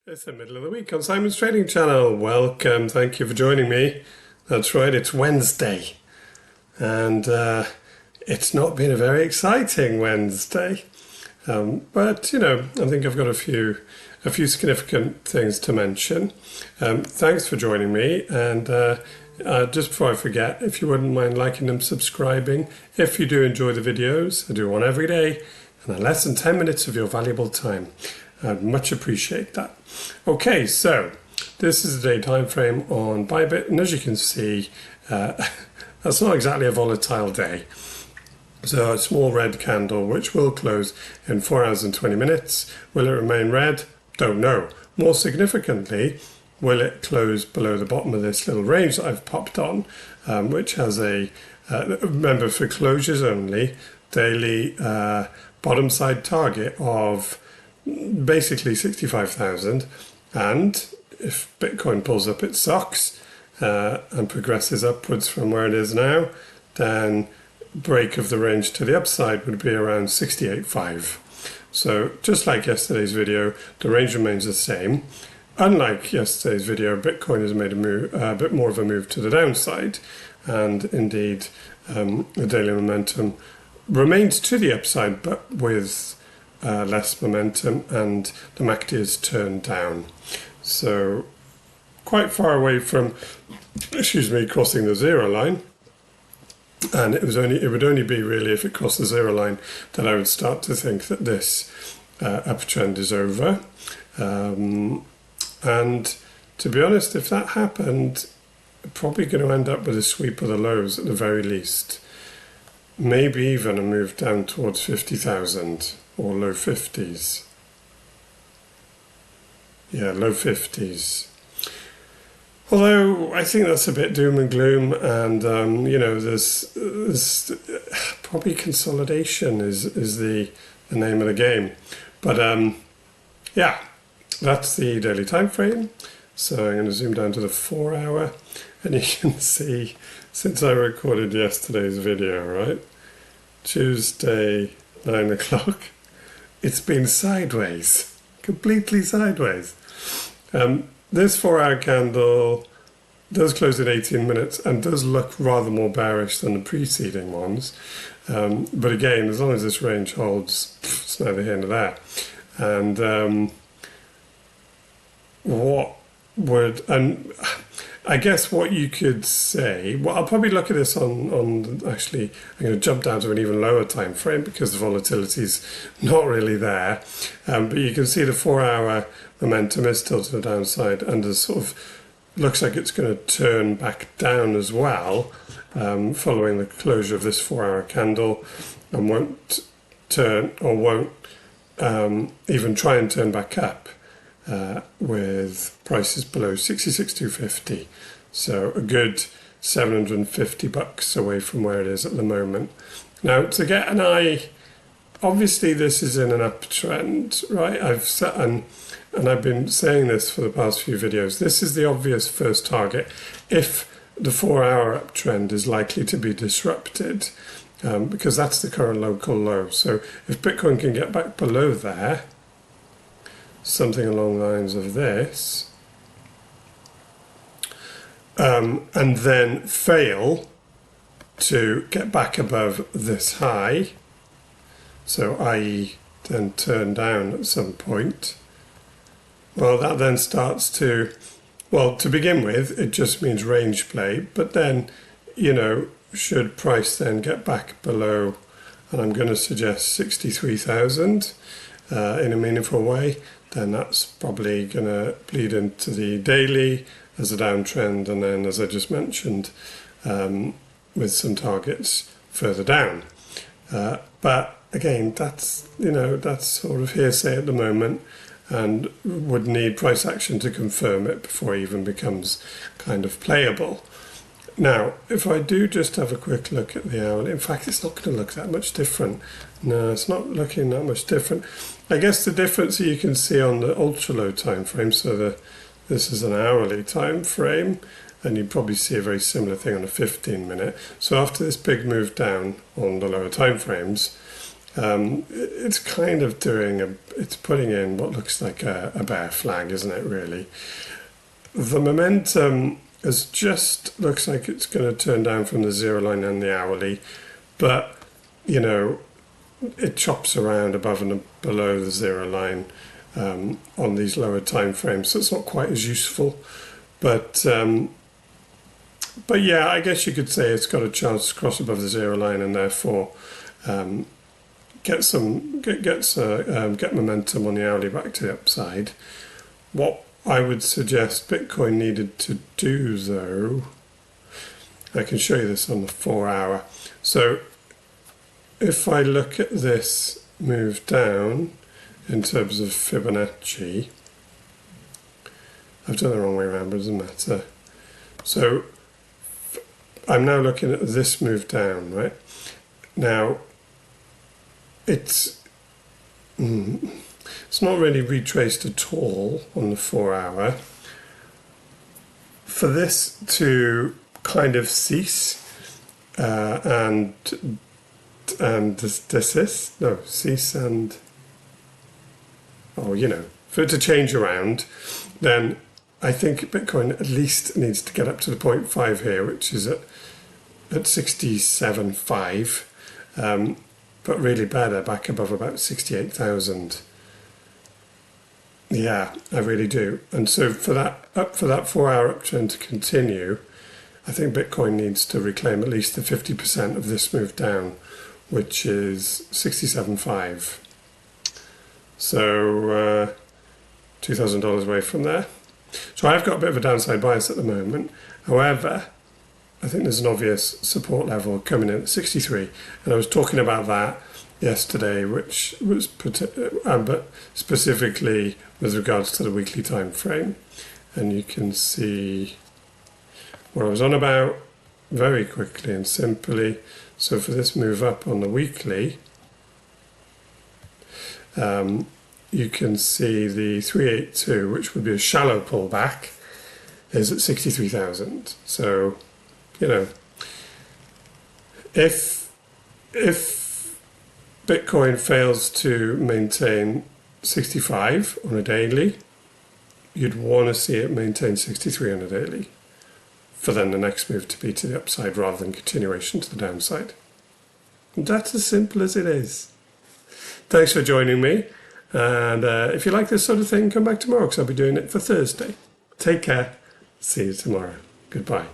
It's the middle of the week on Simon's Trading Channel. Welcome, thank you for joining me. That's right, it's Wednesday. And it's not been a very exciting Wednesday. But, I think I've got a few significant things to mention. Thanks for joining me. And just before I forget, if you wouldn't mind liking and subscribing, if you do enjoy the videos, I do one every day, and they're less than 10 minutes of your valuable time. I'd much appreciate that. Okay, so this is the day time frame on Bybit, and as you can see, that's not exactly a volatile day. So a small red candle, which will close in 4 hours and 20 minutes. Will it remain red? Don't know. More significantly, will it close below the bottom of this little range that I've popped on, which has a, remember for closures only, daily bottom side target of basically 65,000, and if Bitcoin pulls up its socks and progresses upwards from where it is now, then break of the range to the upside would be around 68.5. So just like yesterday's video, the range remains the same. Unlike yesterday's video, Bitcoin has made a bit more of a move to the downside, and indeed the daily momentum remains to the upside, but with less momentum, and the MACD is turned down. So quite far away from, crossing the zero line. And it would only be really if it crossed the zero line that I would start to think that this uptrend is over. And to be honest, if that happened, probably going to end up with a sweep of the lows at the very least. Maybe even a move down towards 50,000 or low 50s. Yeah, low 50s. Although I think that's a bit doom and gloom, and there's probably consolidation is the name of the game. But yeah, that's the daily time frame. So I'm going to zoom down to the 4 hour, and you can see since I recorded yesterday's video, right, Tuesday 9 o'clock, it's been sideways, completely sideways. This 4 hour candle does close at 18 minutes and does look rather more bearish than the preceding ones. But again, as long as this range holds, it's neither here nor there. And I guess what you could say, well, I'll probably look at this actually, I'm going to jump down to an even lower time frame because the volatility's not really there. But you can see the 4 hour momentum is still to the downside, and it sort of looks like it's going to turn back down as well, following the closure of this 4 hour candle, and won't turn, or won't even try and turn back up. With prices below 66,250, so a good $750 away from where it is at the moment. Now, to get an eye, obviously this is in an uptrend, right? I've been saying this for the past few videos. This is the obvious first target if the 4 hour uptrend is likely to be disrupted, because that's the current local low. So if Bitcoin can get back below there, something along the lines of this, and then fail to get back above this high, so i.e. then turn down at some point, well, that then starts to, well, to begin with, it just means range play, but then, should price then get back below, and I'm going to suggest 63,000 in a meaningful way, then that's probably going to bleed into the daily as a downtrend, and then, as I just mentioned, with some targets further down. But again, that's sort of hearsay at the moment, and would need price action to confirm it before it even becomes kind of playable. Now, if I do just have a quick look at the hourly, in fact, it's not going to look that much different. No, it's not looking that much different. I guess the difference you can see on the ultra low time frame, so this is an hourly time frame, and you'd probably see a very similar thing on a 15 minute. So after this big move down on the lower time frames, It's kind of it's putting in what looks like a bear flag, isn't it, really? The momentum looks like it's going to turn down from the zero line and the hourly, but, it chops around above and below the zero line on these lower time frames, so it's not quite as useful. But yeah, I guess you could say it's got a chance to cross above the zero line and therefore get momentum on the hourly back to the upside. What I would suggest Bitcoin needed to do, though, I can show you this on the 4-hour. So if I look at this move down in terms of Fibonacci, I've done the wrong way around, but it doesn't matter. So I'm now looking at this move down, right? Now, it's not really retraced at all on the 4-hour. For this to kind of cease for it to change around, then I think Bitcoin at least needs to get up to the 0.5 here, which is at 67.5, but really better back above about 68,000. Yeah, I really do. And so for that 4-hour uptrend to continue, I think Bitcoin needs to reclaim at least the 50% of this move down, which is 67.5. So $2,000 away from there. So I've got a bit of a downside bias at the moment. However, I think there's an obvious support level coming in at 63, and I was talking about that yesterday, which was but specifically with regards to the weekly time frame, and you can see what I was on about very quickly and simply. So for this move up on the weekly, you can see the 382, which would be a shallow pullback, is at 63,000. So, if Bitcoin fails to maintain 65 on a daily, you'd want to see it maintain 63 on a daily for then the next move to be to the upside rather than continuation to the downside. And that's as simple as it is. Thanks for joining me. And if you like this sort of thing, come back tomorrow because I'll be doing it for Thursday. Take care. See you tomorrow. Goodbye.